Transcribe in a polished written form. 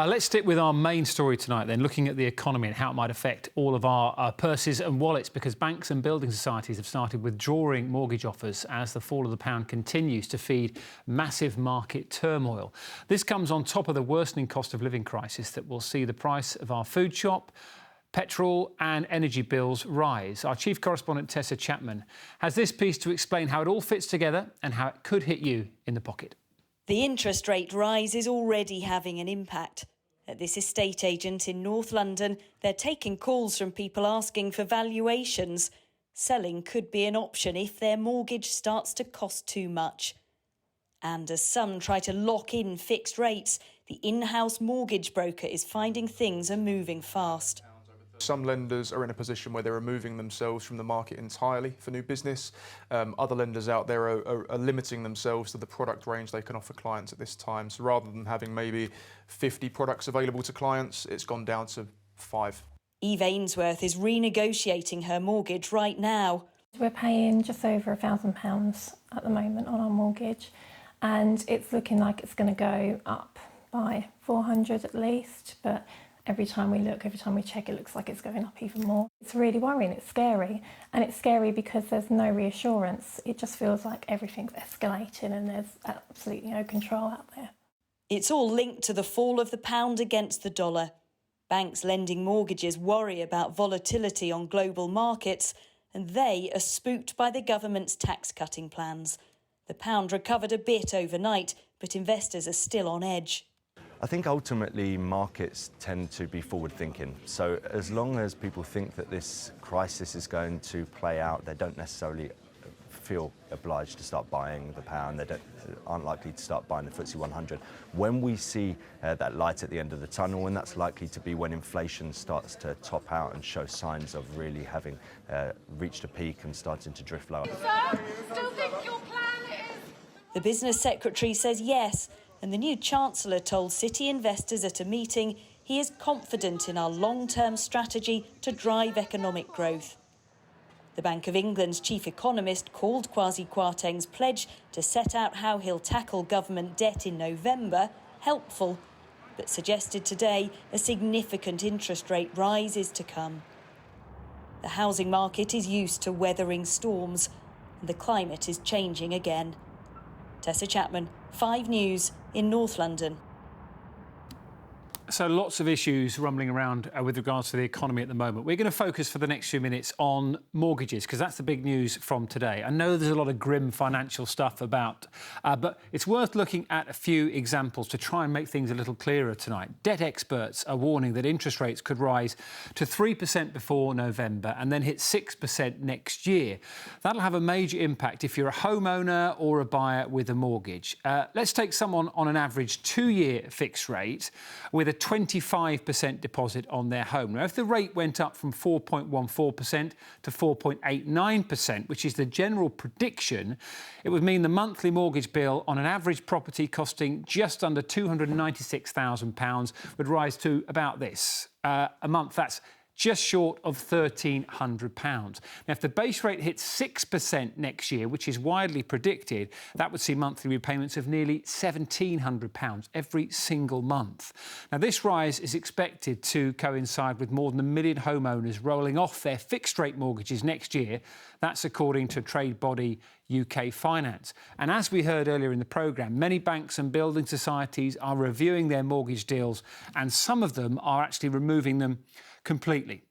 Let's stick with our main story tonight then, looking at the economy and how it might affect all of our purses and wallets, because banks and building societies have started withdrawing mortgage offers as the fall of the pound continues to feed massive market turmoil. This comes on top of the worsening cost of living crisis that will see the price of our food shop, petrol and energy bills rise. Our chief correspondent Tessa Chapman has this piece to explain how it all fits together and how it could hit you in the pocket. The interest rate rise is already having an impact. At this estate agent in North London, they're taking calls from people asking for valuations. Selling could be an option if their mortgage starts to cost too much. And as some try to lock in fixed rates, the in-house mortgage broker is finding things are moving fast. Some lenders are in a position where they're removing themselves from the market entirely for new business. Other lenders out there are limiting themselves to the product range they can offer clients at this time. So rather than having maybe 50 products available to clients, it's gone down to 5. Eve Ainsworth is renegotiating her mortgage right now. We're paying just over £1,000 at the moment on our mortgage, and it's looking like it's going to go up by 400 at least, but every time we look, every time we check, it looks like it's going up even more. It's really worrying, it's scary. And it's scary because there's no reassurance. It just feels like everything's escalating and there's absolutely no control out there. It's all linked to the fall of the pound against the dollar. Banks lending mortgages worry about volatility on global markets, and they are spooked by the government's tax-cutting plans. The pound recovered a bit overnight, but investors are still on edge. I think ultimately markets tend to be forward-thinking. So as long as people think that this crisis is going to play out, they don't necessarily feel obliged to start buying the pound. They aren't likely to start buying the FTSE 100. When we see that light at the end of the tunnel, and that's likely to be when inflation starts to top out and show signs of really having reached a peak and starting to drift lower. Sir, still think your plan is... The business secretary says yes. And the new Chancellor told City investors at a meeting he is confident in our long-term strategy to drive economic growth. The Bank of England's chief economist called Kwasi Kwarteng's pledge to set out how he'll tackle government debt in November helpful, but suggested today a significant interest rate rise is to come. The housing market is used to weathering storms, and the climate is changing again. Tessa Chapman, 5 News in North London. So lots of issues rumbling around with regards to the economy at the moment. We're going to focus for the next few minutes on mortgages, because that's the big news from today. I know there's a lot of grim financial stuff about, but it's worth looking at a few examples to try and make things a little clearer tonight. Debt experts are warning that interest rates could rise to 3% before November and then hit 6% next year. That'll have a major impact if you're a homeowner or a buyer with a mortgage. Let's take someone on an average 2-year fixed rate with a 25% deposit on their home. Now, if the rate went up from 4.14% to 4.89%, which is the general prediction, it would mean the monthly mortgage bill on an average property costing just under £296,000 would rise to about this a month. That's just short of £1,300. Now, if the base rate hits 6% next year, which is widely predicted, that would see monthly repayments of nearly £1,700 every single month. Now, this rise is expected to coincide with more than 1 million homeowners rolling off their fixed-rate mortgages next year. That's according to trade body UK Finance. And as we heard earlier in the programme, many banks and building societies are reviewing their mortgage deals, and some of them are actually removing them completely.